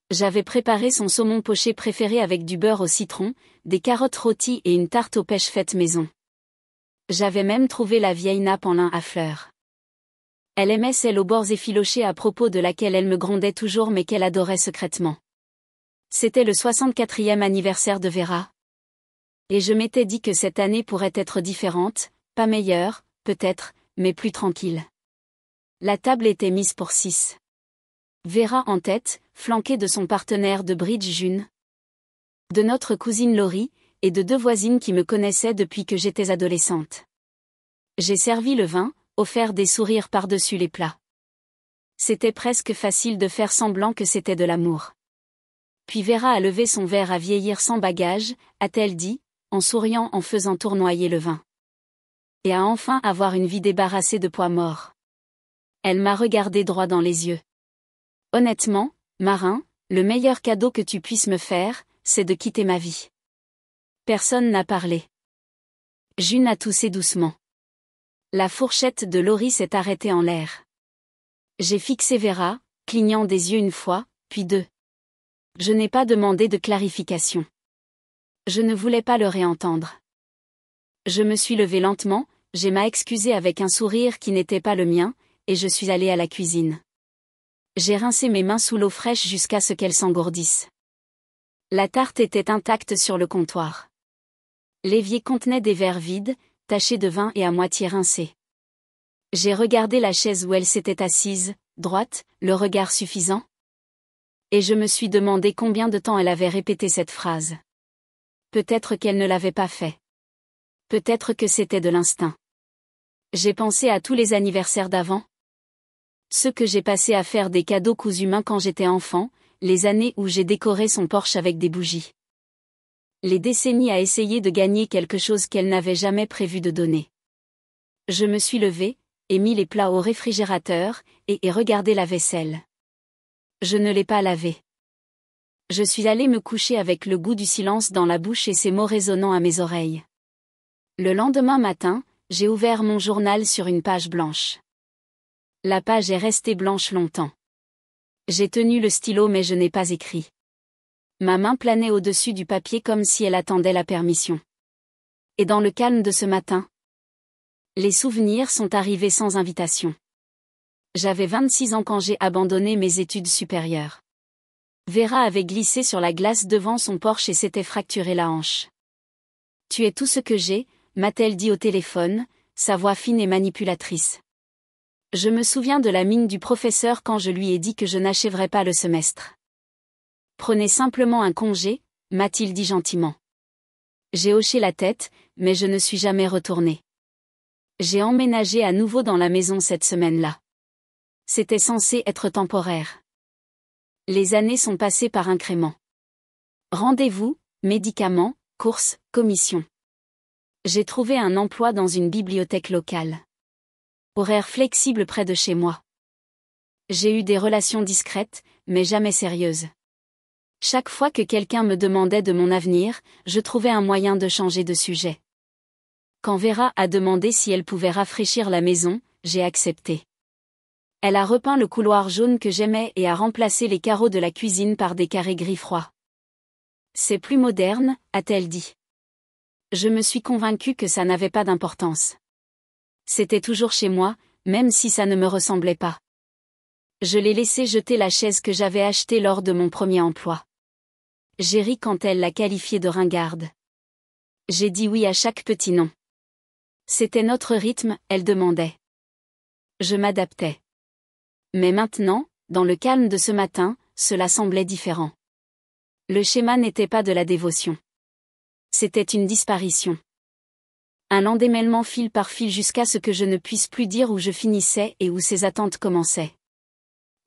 J'avais préparé son saumon poché préféré avec du beurre au citron, des carottes rôties et une tarte aux pêches faite maison. J'avais même trouvé la vieille nappe en lin à fleurs. Elle aimait celle aux bords effilochés à propos de laquelle elle me grondait toujours mais qu'elle adorait secrètement. C'était le 64e anniversaire de Vera. Et je m'étais dit que cette année pourrait être différente, pas meilleure, peut-être, mais plus tranquille. La table était mise pour 6. Vera en tête, flanquée de son partenaire de bridge June, de notre cousine Laurie, et de 2 voisines qui me connaissaient depuis que j'étais adolescente. J'ai servi le vin, offert des sourires par-dessus les plats. C'était presque facile de faire semblant que c'était de l'amour. Puis Vera a levé son verre à vieillir sans bagage, a-t-elle dit, en souriant en faisant tournoyer le vin. Et à enfin avoir une vie débarrassée de poids mort. Elle m'a regardé droit dans les yeux. Honnêtement, Marin, le meilleur cadeau que tu puisses me faire, c'est de quitter ma vie. Personne n'a parlé. June a toussé doucement. La fourchette de Laurie s'est arrêtée en l'air. J'ai fixé Vera, clignant des yeux une fois, puis 2. Je n'ai pas demandé de clarification. Je ne voulais pas le réentendre. Je me suis levée lentement, j'ai m'a excusé avec un sourire qui n'était pas le mien, et je suis allée à la cuisine. J'ai rincé mes mains sous l'eau fraîche jusqu'à ce qu'elles s'engourdissent. La tarte était intacte sur le comptoir. L'évier contenait des verres vides, tachés de vin et à moitié rincés. J'ai regardé la chaise où elle s'était assise, droite, le regard suffisant. Et je me suis demandé combien de temps elle avait répété cette phrase. Peut-être qu'elle ne l'avait pas fait. Peut-être que c'était de l'instinct. J'ai pensé à tous les anniversaires d'avant. Ceux que j'ai passés à faire des cadeaux cousus main quand j'étais enfant, les années où j'ai décoré son Porsche avec des bougies. Les décennies à essayer de gagner quelque chose qu'elle n'avait jamais prévu de donner. Je me suis levée, et mis les plats au réfrigérateur, et regardé la vaisselle. Je ne l'ai pas lavée. Je suis allée me coucher avec le goût du silence dans la bouche et ces mots résonnant à mes oreilles. Le lendemain matin, j'ai ouvert mon journal sur une page blanche. La page est restée blanche longtemps. J'ai tenu le stylo mais je n'ai pas écrit. Ma main planait au-dessus du papier comme si elle attendait la permission. Et dans le calme de ce matin, les souvenirs sont arrivés sans invitation. J'avais 26 ans quand j'ai abandonné mes études supérieures. Vera avait glissé sur la glace devant son Porsche et s'était fracturé la hanche. « Tu es tout ce que j'ai », m'a-t-elle dit au téléphone, sa voix fine et manipulatrice. Je me souviens de la mine du professeur quand je lui ai dit que je n'achèverais pas le semestre. « Prenez simplement un congé », m'a-t-il dit gentiment. J'ai hoché la tête, mais je ne suis jamais retournée. J'ai emménagé à nouveau dans la maison cette semaine-là. C'était censé être temporaire. Les années sont passées par incréments. Rendez-vous, médicaments, courses, commissions. J'ai trouvé un emploi dans une bibliothèque locale. Horaire flexible près de chez moi. J'ai eu des relations discrètes, mais jamais sérieuses. Chaque fois que quelqu'un me demandait de mon avenir, je trouvais un moyen de changer de sujet. Quand Vera a demandé si elle pouvait rafraîchir la maison, j'ai accepté. Elle a repeint le couloir jaune que j'aimais et a remplacé les carreaux de la cuisine par des carrés gris froids. C'est plus moderne, a-t-elle dit. Je me suis convaincue que ça n'avait pas d'importance. C'était toujours chez moi, même si ça ne me ressemblait pas. Je l'ai laissé jeter la chaise que j'avais achetée lors de mon premier emploi. J'ai ri quand elle l'a qualifiée de ringarde. J'ai dit oui à chaque petit nom. C'était notre rythme, elle demandait. Je m'adaptais. Mais maintenant, dans le calme de ce matin, cela semblait différent. Le schéma n'était pas de la dévotion. C'était une disparition. Un endémêlement fil par fil jusqu'à ce que je ne puisse plus dire où je finissais et où ses attentes commençaient.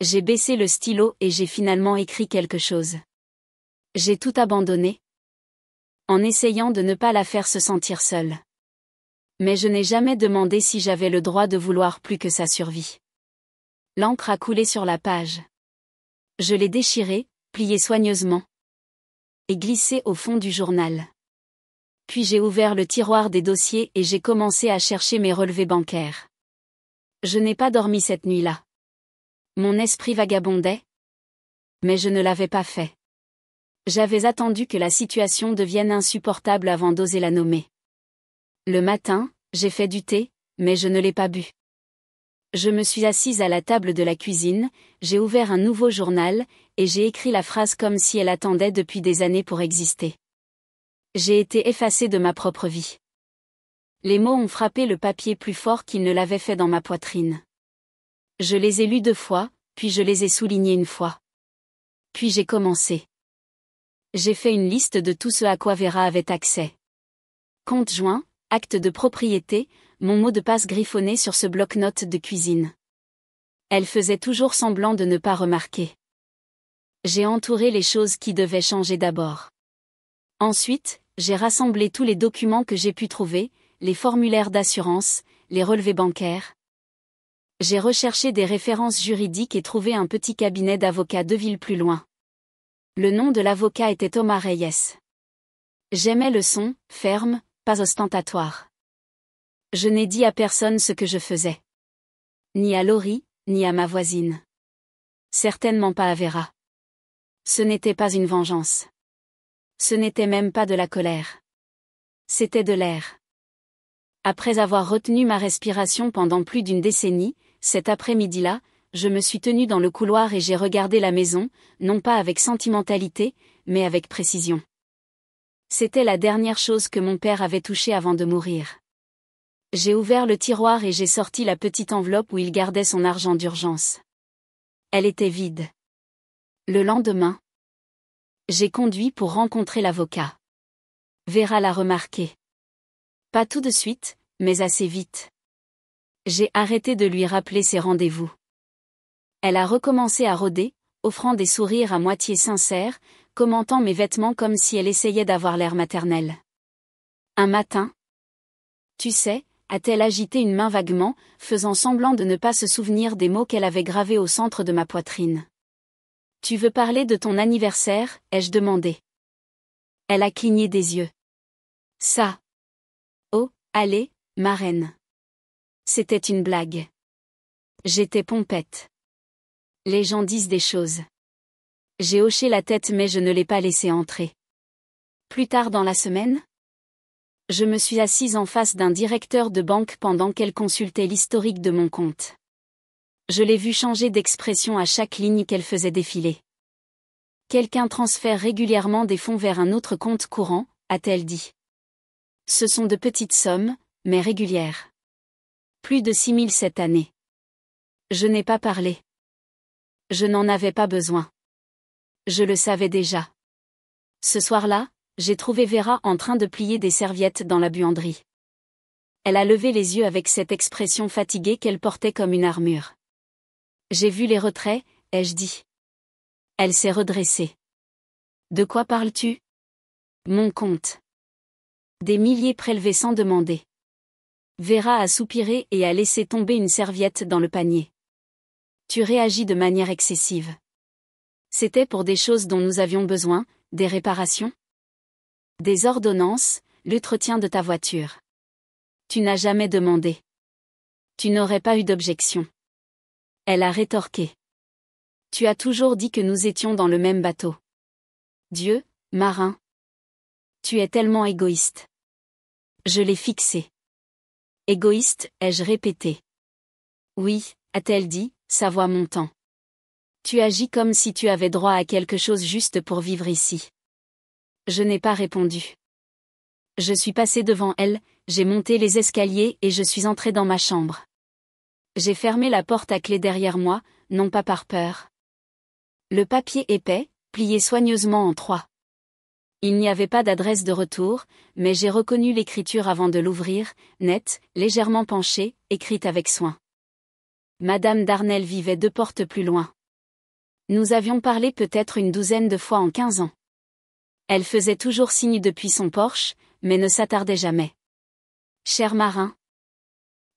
J'ai baissé le stylo et j'ai finalement écrit quelque chose. J'ai tout abandonné. En essayant de ne pas la faire se sentir seule. Mais je n'ai jamais demandé si j'avais le droit de vouloir plus que sa survie. L'encre a coulé sur la page. Je l'ai déchirée, pliée soigneusement. Et glissée au fond du journal. Puis j'ai ouvert le tiroir des dossiers et j'ai commencé à chercher mes relevés bancaires. Je n'ai pas dormi cette nuit-là. Mon esprit vagabondait. Mais je ne l'avais pas fait. J'avais attendu que la situation devienne insupportable avant d'oser la nommer. Le matin, j'ai fait du thé, mais je ne l'ai pas bu. Je me suis assise à la table de la cuisine, j'ai ouvert un nouveau journal, et j'ai écrit la phrase comme si elle attendait depuis des années pour exister. J'ai été effacée de ma propre vie. Les mots ont frappé le papier plus fort qu'ils ne l'avaient fait dans ma poitrine. Je les ai lus 2 fois, puis je les ai soulignés 1 fois. Puis j'ai commencé. J'ai fait une liste de tout ce à quoi Vera avait accès. Compte joint, acte de propriété, mon mot de passe griffonné sur ce bloc-notes de cuisine. Elle faisait toujours semblant de ne pas remarquer. J'ai entouré les choses qui devaient changer d'abord. Ensuite, j'ai rassemblé tous les documents que j'ai pu trouver, les formulaires d'assurance, les relevés bancaires. J'ai recherché des références juridiques et trouvé un petit cabinet d'avocats 2 villes plus loin. Le nom de l'avocat était Thomas Reyes. J'aimais le son, ferme, pas ostentatoire. Je n'ai dit à personne ce que je faisais. Ni à Laurie, ni à ma voisine. Certainement pas à Vera. Ce n'était pas une vengeance. Ce n'était même pas de la colère. C'était de l'air. Après avoir retenu ma respiration pendant plus d'1 décennie, cet après-midi-là, je me suis tenue dans le couloir et j'ai regardé la maison, non pas avec sentimentalité, mais avec précision. C'était la dernière chose que mon père avait touchée avant de mourir. J'ai ouvert le tiroir et j'ai sorti la petite enveloppe où il gardait son argent d'urgence. Elle était vide. Le lendemain, j'ai conduit pour rencontrer l'avocat. Vera l'a remarqué. Pas tout de suite, mais assez vite. J'ai arrêté de lui rappeler ses rendez-vous. Elle a recommencé à rôder, offrant des sourires à moitié sincères, commentant mes vêtements comme si elle essayait d'avoir l'air maternel. Un matin, tu sais, a-t-elle agité une main vaguement, faisant semblant de ne pas se souvenir des mots qu'elle avait gravés au centre de ma poitrine. Tu veux parler de ton anniversaire, ai-je demandé. Elle a cligné des yeux. Ça. Oh, allez, ma reine. C'était une blague. J'étais pompette. Les gens disent des choses. J'ai hoché la tête mais je ne l'ai pas laissé entrer. Plus tard dans la semaine, je me suis assise en face d'un directeur de banque pendant qu'elle consultait l'historique de mon compte. Je l'ai vu changer d'expression à chaque ligne qu'elle faisait défiler. Quelqu'un transfère régulièrement des fonds vers un autre compte courant, a-t-elle dit. Ce sont de petites sommes, mais régulières. Plus de 6 000 cette année. Je n'ai pas parlé. Je n'en avais pas besoin. Je le savais déjà. Ce soir-là, j'ai trouvé Vera en train de plier des serviettes dans la buanderie. Elle a levé les yeux avec cette expression fatiguée qu'elle portait comme une armure. J'ai vu les retraits, ai-je dit. Elle s'est redressée. De quoi parles-tu? Mon compte. Des milliers prélevés sans demander. Vera a soupiré et a laissé tomber une serviette dans le panier. Tu réagis de manière excessive. C'était pour des choses dont nous avions besoin, des réparations? Des ordonnances, l'entretien de ta voiture. Tu n'as jamais demandé. Tu n'aurais pas eu d'objection. Elle a rétorqué. Tu as toujours dit que nous étions dans le même bateau. Dieu, marin. Tu es tellement égoïste. Je l'ai fixé. Égoïste, ai-je répété. Oui, a-t-elle dit, sa voix montant. Tu agis comme si tu avais droit à quelque chose juste pour vivre ici. Je n'ai pas répondu. Je suis passé devant elle, j'ai monté les escaliers et je suis entré dans ma chambre. J'ai fermé la porte à clé derrière moi, non pas par peur. Le papier épais, plié soigneusement en 3. Il n'y avait pas d'adresse de retour, mais j'ai reconnu l'écriture avant de l'ouvrir, nette, légèrement penchée, écrite avec soin. Madame Darnel vivait 2 portes plus loin. Nous avions parlé peut-être une 12aine de fois en 15 ans. Elle faisait toujours signe depuis son porche, mais ne s'attardait jamais. Cher marin.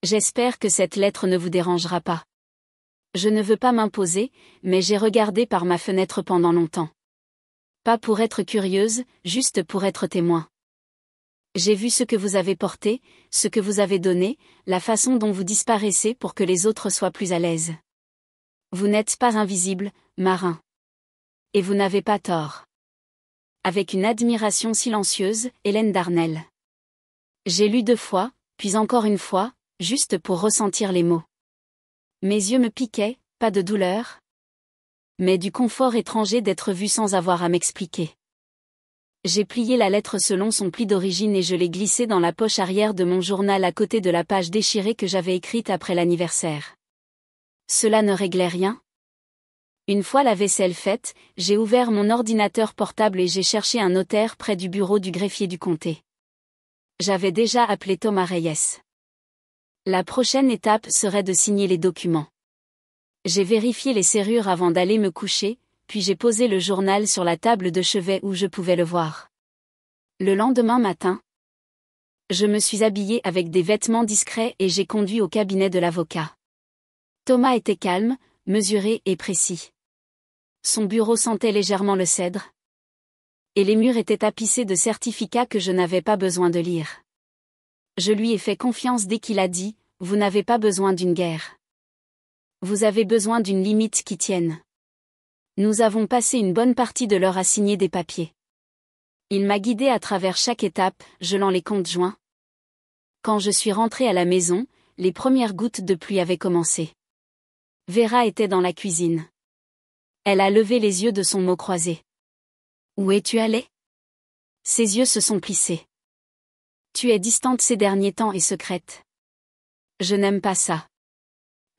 J'espère que cette lettre ne vous dérangera pas. Je ne veux pas m'imposer, mais j'ai regardé par ma fenêtre pendant longtemps. Pas pour être curieuse, juste pour être témoin. J'ai vu ce que vous avez porté, ce que vous avez donné, la façon dont vous disparaissez pour que les autres soient plus à l'aise. Vous n'êtes pas invisible, marin. Et vous n'avez pas tort. Avec une admiration silencieuse, Hélène Darnell. J'ai lu 2 fois, puis encore une fois, juste pour ressentir les mots. Mes yeux me piquaient, pas de douleur, mais du confort étranger d'être vue sans avoir à m'expliquer. J'ai plié la lettre selon son pli d'origine et je l'ai glissée dans la poche arrière de mon journal à côté de la page déchirée que j'avais écrite après l'anniversaire. Cela ne réglait rien. Une fois la vaisselle faite, j'ai ouvert mon ordinateur portable et j'ai cherché un notaire près du bureau du greffier du comté. J'avais déjà appelé Thomas Reyes. La prochaine étape serait de signer les documents. J'ai vérifié les serrures avant d'aller me coucher, puis j'ai posé le journal sur la table de chevet où je pouvais le voir. Le lendemain matin, je me suis habillée avec des vêtements discrets et j'ai conduit au cabinet de l'avocat. Thomas était calme, mesuré et précis. Son bureau sentait légèrement le cèdre. Et les murs étaient tapissés de certificats que je n'avais pas besoin de lire. Je lui ai fait confiance dès qu'il a dit « Vous n'avez pas besoin d'une guerre. Vous avez besoin d'une limite qui tienne. » Nous avons passé une bonne partie de l'heure à signer des papiers. Il m'a guidée à travers chaque étape, gelant les comptes joints. Quand je suis rentrée à la maison, les premières gouttes de pluie avaient commencé. Vera était dans la cuisine. Elle a levé les yeux de son mot croisé. « Où es-tu allée ?» Ses yeux se sont plissés. « Tu es distante ces derniers temps et secrète. » Je n'aime pas ça.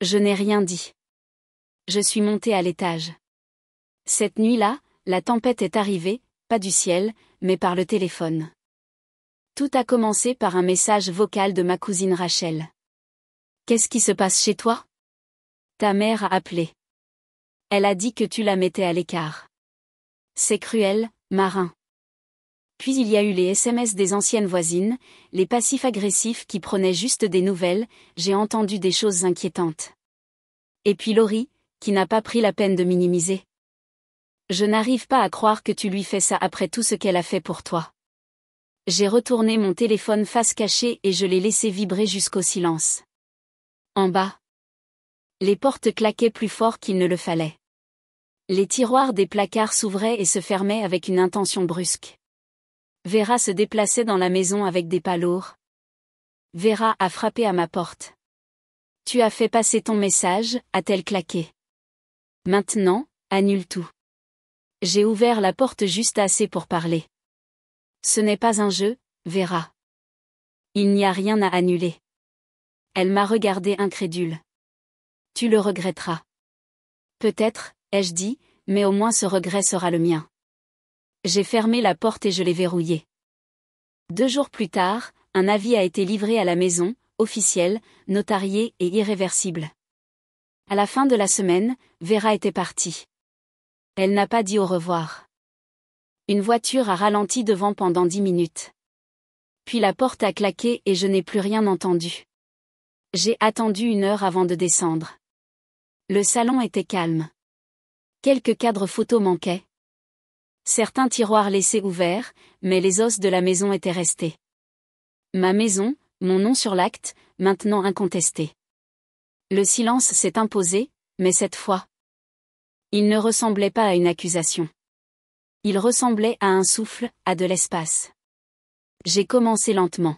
Je n'ai rien dit. Je suis montée à l'étage. Cette nuit-là, la tempête est arrivée, pas du ciel, mais par le téléphone. Tout a commencé par un message vocal de ma cousine Rachel. « Qu'est-ce qui se passe chez toi ? Ta mère a appelé. Elle a dit que tu la mettais à l'écart. C'est cruel, Marin. » Puis il y a eu les SMS des anciennes voisines, les passifs agressifs qui prenaient juste des nouvelles, j'ai entendu des choses inquiétantes. Et puis Laurie, qui n'a pas pris la peine de minimiser. Je n'arrive pas à croire que tu lui fais ça après tout ce qu'elle a fait pour toi. J'ai retourné mon téléphone face cachée et je l'ai laissé vibrer jusqu'au silence. En bas. Les portes claquaient plus fort qu'il ne le fallait. Les tiroirs des placards s'ouvraient et se fermaient avec une intention brusque. Vera se déplaçait dans la maison avec des pas lourds. Vera a frappé à ma porte. « Tu as fait passer ton message » a-t-elle claqué. « Maintenant, annule tout. » J'ai ouvert la porte juste assez pour parler. « Ce n'est pas un jeu, Vera. Il n'y a rien à annuler. » Elle m'a regardé incrédule. « Tu le regretteras. » « Peut-être, ai-je dit, mais au moins ce regret sera le mien. » J'ai fermé la porte et je l'ai verrouillée. 2 jours plus tard, un avis a été livré à la maison, officiel, notarié et irréversible. À la fin de la semaine, Vera était partie. Elle n'a pas dit au revoir. Une voiture a ralenti devant pendant 10 minutes. Puis la porte a claqué et je n'ai plus rien entendu. J'ai attendu 1 heure avant de descendre. Le salon était calme. Quelques cadres photos manquaient. Certains tiroirs laissés ouverts, mais les os de la maison étaient restés. Ma maison, mon nom sur l'acte, maintenant incontesté. Le silence s'est imposé, mais cette fois. Il ne ressemblait pas à une accusation. Il ressemblait à un souffle, à de l'espace. J'ai commencé lentement.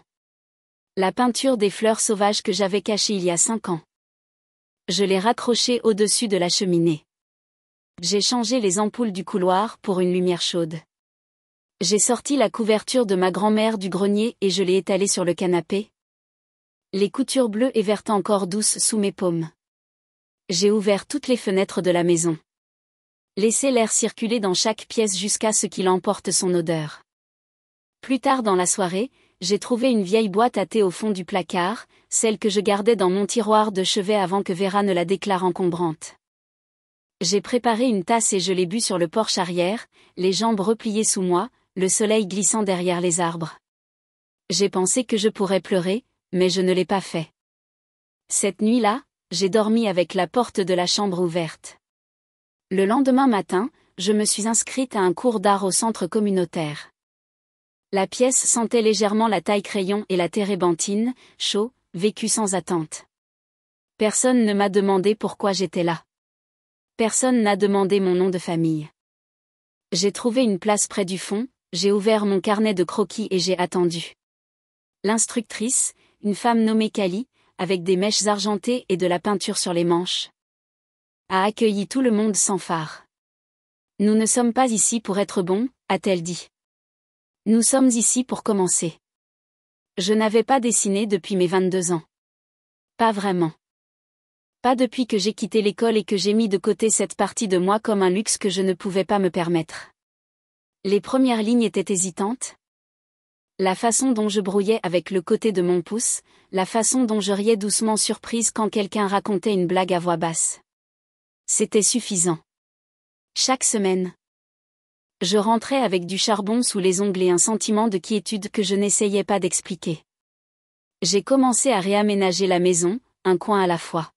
La peinture des fleurs sauvages que j'avais cachée il y a 5 ans. Je l'ai raccrochée au-dessus de la cheminée. J'ai changé les ampoules du couloir pour une lumière chaude. J'ai sorti la couverture de ma grand-mère du grenier et je l'ai étalée sur le canapé. Les coutures bleues et vertes encore douces sous mes paumes. J'ai ouvert toutes les fenêtres de la maison. Laissé l'air circuler dans chaque pièce jusqu'à ce qu'il emporte son odeur. Plus tard dans la soirée, j'ai trouvé une vieille boîte à thé au fond du placard, celle que je gardais dans mon tiroir de chevet avant que Vera ne la déclare encombrante. J'ai préparé une tasse et je l'ai bu sur le porche arrière, les jambes repliées sous moi, le soleil glissant derrière les arbres. J'ai pensé que je pourrais pleurer, mais je ne l'ai pas fait. Cette nuit-là, j'ai dormi avec la porte de la chambre ouverte. Le lendemain matin, je me suis inscrite à un cours d'art au centre communautaire. La pièce sentait légèrement la taille-crayon et la térébenthine, chaud, vécu sans attente. Personne ne m'a demandé pourquoi j'étais là. Personne n'a demandé mon nom de famille. J'ai trouvé une place près du fond, j'ai ouvert mon carnet de croquis et j'ai attendu. L'instructrice, une femme nommée Kali, avec des mèches argentées et de la peinture sur les manches, a accueilli tout le monde sans phare. Nous ne sommes pas ici pour être bons, a-t-elle dit. Nous sommes ici pour commencer. Je n'avais pas dessiné depuis mes 22 ans. Pas vraiment. Pas depuis que j'ai quitté l'école et que j'ai mis de côté cette partie de moi comme un luxe que je ne pouvais pas me permettre. Les premières lignes étaient hésitantes. La façon dont je brouillais avec le côté de mon pouce, la façon dont je riais doucement surprise quand quelqu'un racontait une blague à voix basse. C'était suffisant. Chaque semaine, je rentrais avec du charbon sous les ongles et un sentiment de quiétude que je n'essayais pas d'expliquer. J'ai commencé à réaménager la maison, un coin à la fois.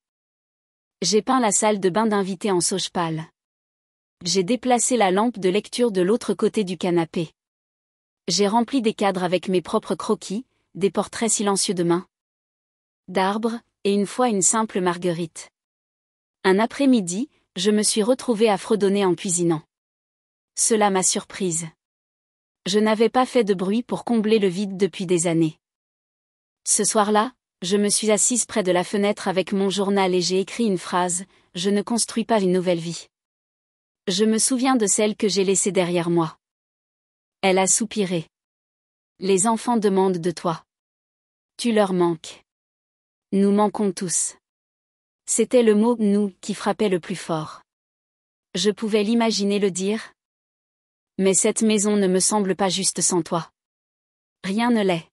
J'ai peint la salle de bain d'invités en sauge pâle. J'ai déplacé la lampe de lecture de l'autre côté du canapé. J'ai rempli des cadres avec mes propres croquis, des portraits silencieux de mains, d'arbres, et une fois une simple marguerite. Un après-midi, je me suis retrouvée à fredonner en cuisinant. Cela m'a surprise. Je n'avais pas fait de bruit pour combler le vide depuis des années. Ce soir-là, je me suis assise près de la fenêtre avec mon journal et j'ai écrit une phrase, « Je ne construis pas une nouvelle vie. Je me souviens de celle que j'ai laissée derrière moi. » Elle a soupiré. Les enfants demandent de toi. Tu leur manques. Nous manquons tous. C'était le mot « nous » qui frappait le plus fort. Je pouvais l'imaginer le dire. Mais cette maison ne me semble pas juste sans toi. Rien ne l'est.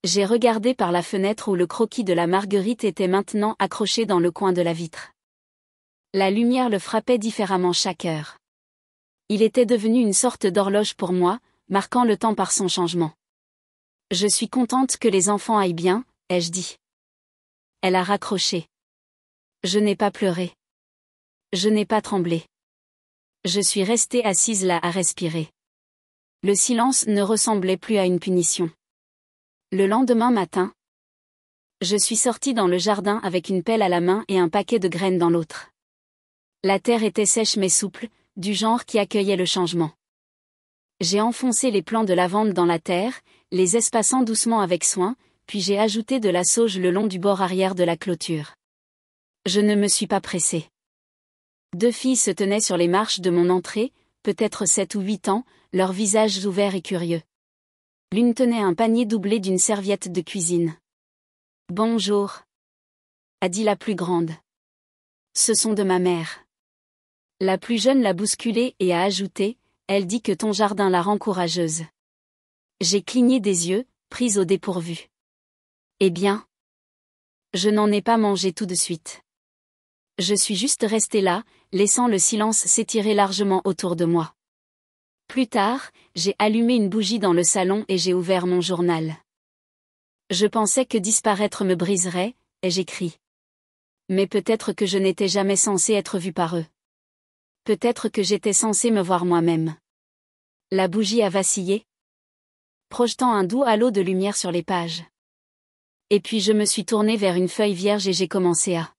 J'ai regardé par la fenêtre où le croquis de la marguerite était maintenant accroché dans le coin de la vitre. La lumière le frappait différemment chaque heure. Il était devenu une sorte d'horloge pour moi, marquant le temps par son changement. Je suis contente que les enfants aillent bien, ai-je dit. Elle a raccroché. Je n'ai pas pleuré. Je n'ai pas tremblé. Je suis restée assise là à respirer. Le silence ne ressemblait plus à une punition. Le lendemain matin, je suis sortie dans le jardin avec une pelle à la main et un paquet de graines dans l'autre. La terre était sèche mais souple, du genre qui accueillait le changement. J'ai enfoncé les plants de lavande dans la terre, les espaçant doucement avec soin, puis j'ai ajouté de la sauge le long du bord arrière de la clôture. Je ne me suis pas pressée. 2 filles se tenaient sur les marches de mon entrée, peut-être 7 ou 8 ans, leurs visages ouverts et curieux. L'une tenait un panier doublé d'une serviette de cuisine. « Bonjour », a dit la plus grande. « Ce sont de ma mère. » La plus jeune l'a bousculée et a ajouté, « Elle dit que ton jardin la rend courageuse. » J'ai cligné des yeux, prise au dépourvu. Eh bien, je n'en ai pas mangé tout de suite. Je suis juste restée là, laissant le silence s'étirer largement autour de moi. Plus tard, j'ai allumé une bougie dans le salon et j'ai ouvert mon journal. Je pensais que disparaître me briserait, et j'écris. Mais peut-être que je n'étais jamais censée être vue par eux. Peut-être que j'étais censée me voir moi-même. La bougie a vacillé, projetant un doux halo de lumière sur les pages. Et puis je me suis tournée vers une feuille vierge et j'ai commencé à